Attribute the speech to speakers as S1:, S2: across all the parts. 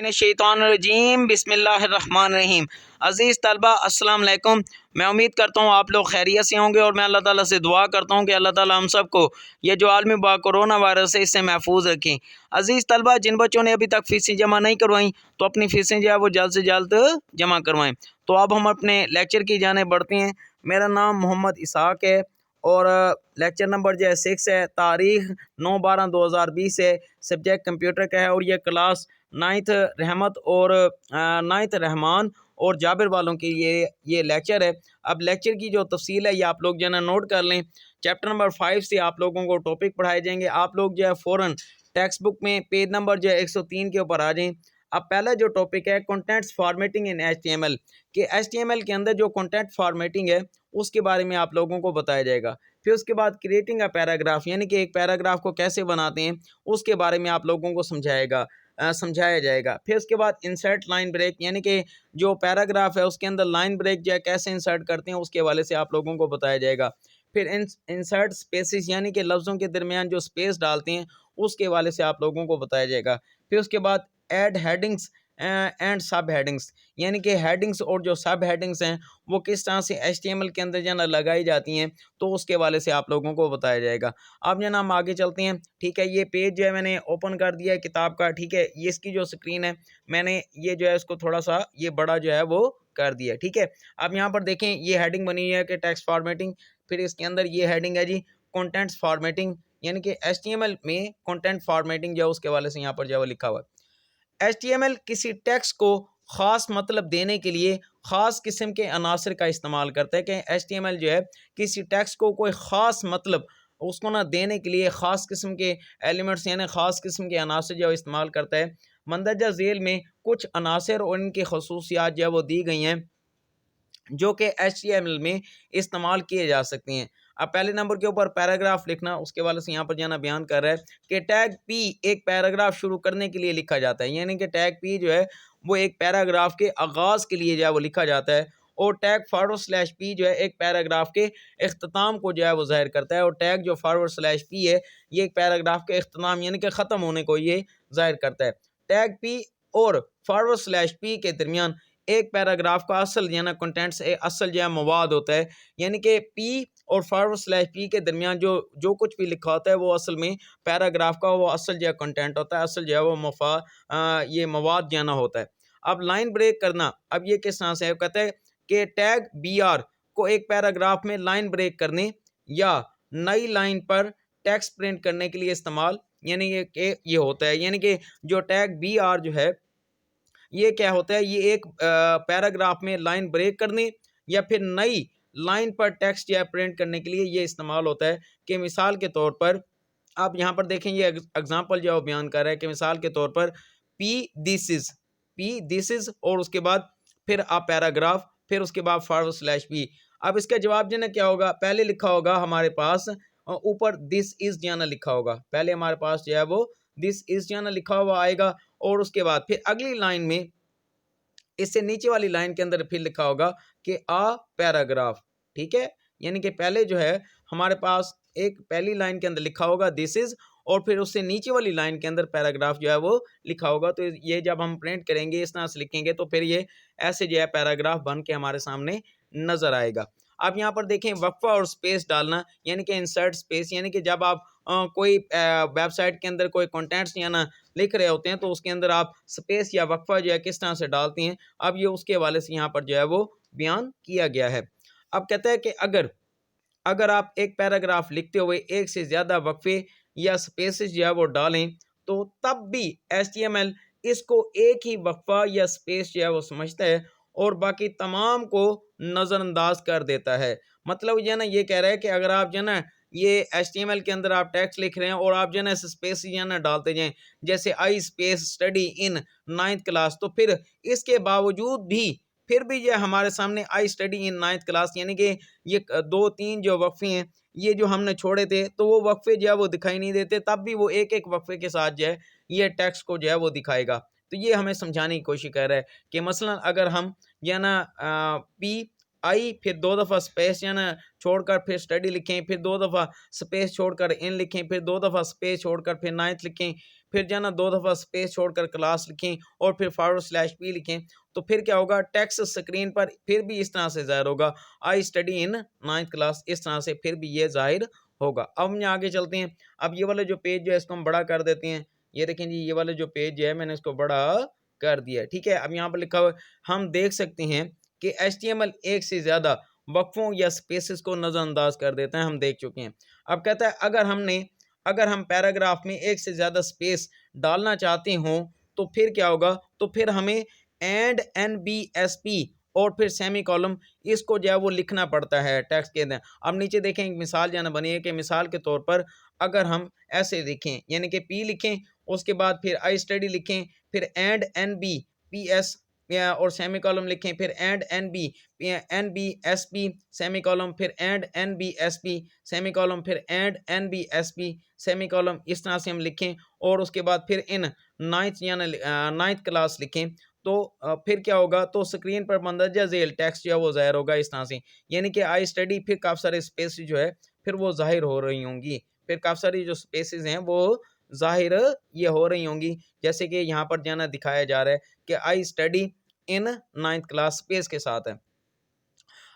S1: मिनश्शैतानिर्रजीम बिस्मिल्लाहिर्रहमानिर्रहीम। अज़ीज़ तलबा अस्सलाम वालेकुम। मैं उम्मीद करता हूँ आप लोग खैरियत से होंगे और मैं अल्लाह ताला से दुआ करता हूँ कि अल्लाह ताला हम सबको ये जो आलमी बा कोरोना वायरस है इससे महफूज रखें। अज़ीज़ तलबा, जिन बच्चों ने अभी तक फ़ीसें जमा नहीं करवाईं तो अपनी फ़ीसें जो है वो जल्द से जल्द जमा करवाएँ। तो अब हम अपने लेक्चर की जाने बढ़ते हैं। मेरा नाम मोहम्मद इसहाक है और लेक्चर नंबर जो है 6 है। तारीख़ 9/12/2020 है। सब्जेक्ट कंप्यूटर का है और ये क्लास 9th रहमत और 9th रहमान और जाबिर वालों के ये लेक्चर है। अब लेक्चर की जो तफसील है ये आप लोग जो है ना नोट कर लें। चैप्टर नंबर 5 से आप लोगों को टॉपिक पढ़ाए जाएंगे। आप लोग जो है फ़ौरन टेक्स्ट बुक में पेज नंबर जो है 103 के ऊपर आ जाएँ। अब पहला जो टॉपिक है कंटेंट्स फॉर्मेटिंग इन HTML कि HTML के अंदर जो कंटेंट फॉर्मेटिंग है उसके बारे में आप लोगों को बताया जाएगा। फिर उसके बाद क्रिएटिंग अ पैराग्राफ यानी कि एक पैराग्राफ को कैसे बनाते हैं उसके बारे में आप लोगों को समझाया जाएगा। फिर उसके बाद इंसर्ट लाइन ब्रेक यानी कि जो पैराग्राफ है उसके अंदर लाइन ब्रेक जो है कैसे इंसर्ट करते हैं उसके हवाले से आप लोगों को बताया जाएगा। फिर इंसर्ट स्पेसिस यानी कि लफ्ज़ों के दरमियान जो स्पेस डालते हैं उसके हवाले से आप लोगों को बताया जाएगा। फिर उसके बाद ऐड हेडिंग्स एंड सब हेडिंग्स यानी कि हेडिंग्स और जो सब हेडिंग्स हैं वो किस तरह से HTML के अंदर जो ना लगाई जाती हैं तो उसके हवाले से आप लोगों को बताया जाएगा। अब जो ना हम आगे चलते हैं। ठीक है, ये पेज जो है मैंने ओपन कर दिया है किताब का। ठीक है, ये इसकी जो स्क्रीन है मैंने ये जो है इसको थोड़ा सा ये बड़ा जो है वो कर दिया है। ठीक है, अब यहाँ पर देखें ये हेडिंग बनी हुई है कि टेक्स्ट फॉर्मेटिंग। फिर इसके अंदर ये हेडिंग है जी कंटेंट्स फॉर्मेटिंग यानी कि HTML में कंटेंट फॉर्मेटिंग जो है उसके हवाले से यहाँ पर जो है वो लिखा हुआ है। HTML किसी टेक्स्ट को ख़ास मतलब देने के लिए ख़ास किस्म के अनासर का इस्तेमाल करता है कि HTML जो है किसी टेक्स्ट को कोई ख़ास मतलब उसको ना देने के लिए ख़ास किस्म के एलिमेंट्स यानी ख़ास किस्म के अनासर जो इस्तेमाल करता है। मंदरजा झेल में कुछ अनासर और इनकी खसूसियात जो है वो दी गई हैं जो कि HTML में इस्तेमाल किए जा सकती हैं। अब पहले नंबर के ऊपर पैराग्राफ लिखना उसके वाले से यहाँ पर जाना बयान कर रहा है कि टैग P एक पैराग्राफ शुरू करने के लिए लिखा जाता है यानी कि टैग P जो है वो एक पैराग्राफ के आगाज़ के लिए जो है वो लिखा जाता है और टैग /P जो है एक पैराग्राफ के इख्तिताम को जो है वो ज़ाहिर करता है और टैग जो /P है ये एक पैराग्राफ के इख्तिताम यानी कि ख़त्म होने को ये ज़ाहिर करता है। टैग P और /P के दरमियान एक पैराग्राफ का असल जो है ना कंटेंट्स असल जो है मवाद होता है यानी कि P और /P के दरमियान जो कुछ भी लिखा होता है वो असल में पैराग्राफ का वो असल जो है कंटेंट होता है, असल जो है वो ये मवाद जो है ना होता है। अब लाइन ब्रेक करना, अब ये किस तरह से है, कहते हैं कि टैग BR को एक पैराग्राफ में लाइन ब्रेक करने या नई लाइन पर टेक्स्ट प्रिंट करने के लिए इस्तेमाल यानी कि ये होता है यानी कि जो टैग BR जो है ये क्या होता है, ये एक पैराग्राफ में लाइन ब्रेक करने या फिर नई लाइन पर टेक्स्ट या प्रिंट करने के लिए ये इस्तेमाल होता है। कि मिसाल के तौर पर आप यहाँ पर देखें ये एग्जांपल जो है बयान कर रहा है कि मिसाल के तौर पर P दिस इज और उसके बाद फिर आप पैराग्राफ फिर उसके बाद /P। अब इसका जवाब जो ना क्या होगा, पहले लिखा होगा हमारे पास ऊपर दिस इज जाना लिखा होगा, पहले हमारे पास जो है वो दिस इज जाना लिखा हुआ आएगा और उसके बाद फिर अगली लाइन में इससे नीचे वाली लाइन के अंदर फिर लिखा होगा कि आ पैराग्राफ। ठीक है, यानी कि पहले जो है हमारे पास एक पहली लाइन के अंदर लिखा होगा दिस इज और फिर उससे नीचे वाली लाइन के अंदर पैराग्राफ जो है वो लिखा होगा। तो ये जब हम प्रिंट करेंगे इस तरह से लिखेंगे तो फिर ये ऐसे जो है पैराग्राफ बन के हमारे सामने नजर आएगा। अब यहाँ पर देखें वक्फा और स्पेस डालना यानी कि इंसर्ट स्पेस यानी कि जब आप कोई वेबसाइट के अंदर कोई कंटेंट्स या ना लिख रहे होते हैं तो उसके अंदर आप स्पेस या वक्फा जो है किस तरह से डालती हैं, अब ये उसके हवाले से यहाँ पर जो है वो बयान किया गया है। अब कहता है कि अगर आप एक पैराग्राफ लिखते हुए एक से ज़्यादा वक्फे या स्पेसेस जो है वो डालें तो तब भी HTML इसको एक ही वक्फा या स्पेस जो है वो समझता है और बाकी तमाम को नज़रअंदाज कर देता है। मतलब जो है ना ये कह रहा है कि अगर आप जो है ना ये HTML के अंदर आप टेक्स्ट लिख रहे हैं और आप जो है ना स्पेस जो है ना डालते जाएं जैसे I space study in 9th class, तो फिर इसके बावजूद भी फिर भी ये हमारे सामने I study in 9th class यानी कि ये 2-3 जो वक्फे हैं ये जो हमने छोड़े थे तो वो वक्फे जो है वो दिखाई नहीं देते, तब भी वो एक एक वक्फे के साथ जो है ये टेक्स्ट को जो है वो दिखाएगा। तो ये हमें समझाने की कोशिश कर रहा है कि मसलन अगर हम जो है ना P आई, फिर 2 दफ़ा स्पेस जो है ना छोड़कर फिर स्टडी लिखें, फिर 2 दफ़ा स्पेस छोड़कर इन लिखें, फिर 2 दफ़ा स्पेस छोड़कर फिर 9th लिखें, फिर जो है ना 2 दफ़ा स्पेस छोड़कर क्लास लिखें और फिर /p लिखें। तो फिर क्या होगा, टेक्स्ट स्क्रीन पर फिर भी इस तरह से ज़ाहिर होगा, I study in 9th class, इस तरह से फिर भी ये ज़ाहिर होगा। अब हम आगे चलते हैं। अब ये वाला जो पेज जो है इसको हम बड़ा कर देते हैं। ये देखें जी, ये वाला जो पेज है मैंने इसको बड़ा कर दिया है, ठीक है। अब यहाँ पर लिखा हुआ है, हम देख सकते हैं कि HTML एक से ज़्यादा वक्फों या स्पेसेस को नज़रअंदाज कर देता है, हम देख चुके हैं। अब कहता है अगर हम पैराग्राफ में एक से ज़्यादा स्पेस डालना चाहते हों तो फिर क्या होगा, तो फिर हमें एंड NBSP और फिर सेमी कॉलम इसको जो है वो लिखना पड़ता है टेक्स्ट के अंदर। अब नीचे देखें एक मिसाल जो है ना बनी है कि मिसाल के तौर पर अगर हम ऐसे लिखें, यानी कि P लिखें, उसके बाद फिर आई स्टडी लिखें, फिर एंड NBPS और सेमी कॉलम लिखें, फिर एंड NBSP सेमी कॉलम, फिर एंड NBSP सेमी कॉलम, फिर एंड NBSP सेमी कॉलम, इस तरह से हम लिखें और उसके बाद फिर इन 9th यानी 9th क्लास लिखें। तो फिर क्या होगा, तो स्क्रीन पर मंदरजा झेल टेक्स्ट जो है वो ज़ाहिर होगा इस तरह से, यानी कि आई स्टडी फिर काफ़ी सारे स्पेस जो है फिर वो ज़ाहिर हो रही होंगी, फिर काफ़ी सारी जो स्पेसेस हैं वो ज़ाहिर ये हो रही होंगी, जैसे कि यहाँ पर जाना दिखाया जा रहा है कि I study in 9th class space के साथ है।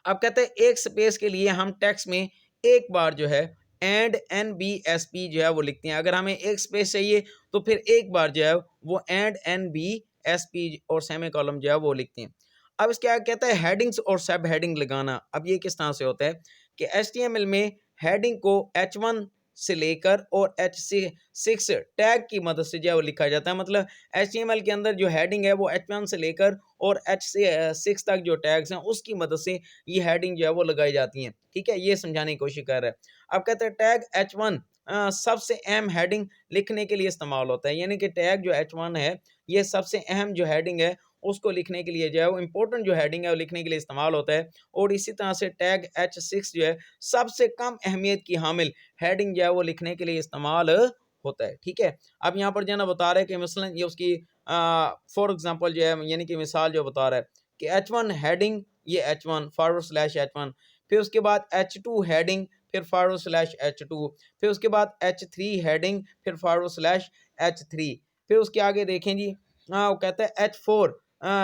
S1: अब कहते हैं एक स्पेस के लिए हम टेक्स्ट में एक बार जो है एंड NBSP जो है वो लिखते हैं। अगर हमें एक स्पेस चाहिए तो फिर एक बार जो है वो एंड NBSP और सेमी कॉलम जो है वो लिखते हैं। अब इसके आगे कहता है हेडिंग्स और सब हेडिंग लगाना। अब ये किस तरह से होता है कि HTML में हेडिंग को H1 से लेकर और H6 टैग की मदद से जो है वो लिखा जाता है। मतलब HTML के अंदर जो हेडिंग है वो H1 से लेकर और H6 तक जो टैग्स हैं उसकी मदद से ये हेडिंग जो है वो लगाई जाती हैं, ठीक है। ये समझाने की कोशिश कर रहा है। अब कहते हैं टैग H1 सबसे अहम हेडिंग लिखने के लिए इस्तेमाल होता है, यानी कि टैग जो H1 है ये सबसे अहम जो हेडिंग है उसको लिखने के लिए जो है वो इम्पोर्टेंट जो हेडिंग है वो लिखने के लिए इस्तेमाल होता है। और इसी तरह से टैग H6 जो है सबसे कम अहमियत की हामिल हेडिंग जो है वो लिखने के लिए इस्तेमाल होता है, ठीक है। अब यहाँ पर जो है ना बता रहा है कि मसलन ये उसकी फॉर एग्जांपल जो है, यानी कि मिसाल जो बता रहा है कि H1 हेडिंग, ये H1 /H1, फिर उसके बाद H2 हेडिंग, फिर /H2, फिर उसके बाद H3 हेडिंग, फिर /H3, फिर उसके आगे देखें जी, वो कहता है H4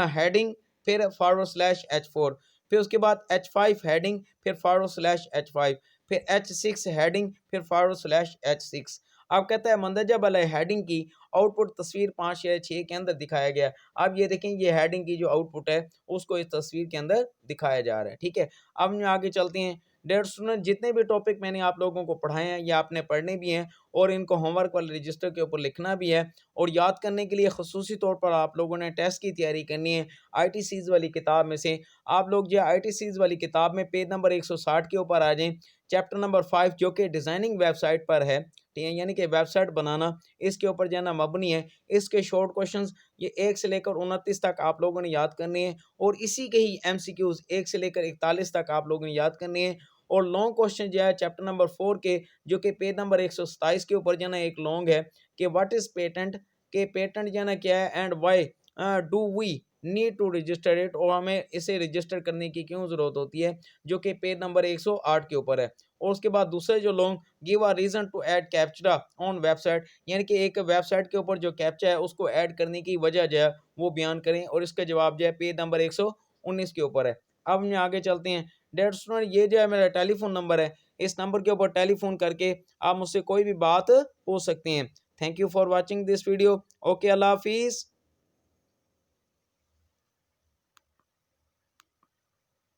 S1: हेडिंग, फिर /H4, फिर उसके बाद H5 हेडिंग, फिर /H5, फिर H6 हेडिंग, फिर /H6। अब कहता है मंदरजा वाला हेडिंग की आउटपुट तस्वीर 5 या 6 के अंदर दिखाया गया। अब ये देखें ये हेडिंग की जो आउटपुट है उसको इस तस्वीर के अंदर दिखाया जा रहा है, ठीक है। अब हम आगे चलते हैं। डेयर स्टूडेंट, जितने भी टॉपिक मैंने आप लोगों को पढ़ाए हैं या आपने पढ़ने भी हैं और इनको होमवर्क वाले रजिस्टर के ऊपर लिखना भी है, और याद करने के लिए खसूसी तौर पर आप लोगों ने टेस्ट की तैयारी करनी है। ITCs वाली किताब में से आप लोग जो ITCs वाली किताब में पेज नंबर 160 के ऊपर आ जाएँ, चैप्टर नंबर 5 जो कि डिज़ाइनिंग वेबसाइट पर है, ठीक है, यानी कि वेबसाइट बनाना, इसके ऊपर जो है ना मबनी है। इसके शॉर्ट क्वेश्चंस ये 1 से लेकर 29 तक आप लोगों ने याद करने हैं और इसी के ही MCQs 1 से लेकर 41 तक आप लोगों ने याद करने हैं। और लॉन्ग क्वेश्चन जो है चैप्टर नंबर 4 के, जो कि पेज नंबर 127 के ऊपर जो है ना एक लॉन्ग है कि व्हाट इज़ पेटेंट, के पेटेंट जो है ना क्या है, and why do we need to register it, और हमें इसे रजिस्टर करने की क्यों ज़रूरत होती है, जो कि पेज नंबर 108 के ऊपर है। और उसके बाद दूसरे जो long, give a reason to add captcha on website, यानी कि एक वेबसाइट के ऊपर जो कैप्चा है उसको ऐड करने की वजह जो है वो बयान करें, और इसका जवाब जो है पेज नंबर 119 के ऊपर है। अब हम आगे चलते हैं। डेयर स्टूडेंट, ये जो है मेरा टेलीफोन नंबर है, इस नंबर के ऊपर टेलीफोन करके आप मुझसे कोई भी बात पूछ सकते हैं। Thank you for watching this video. Okay, अल्लाह हाफिज़।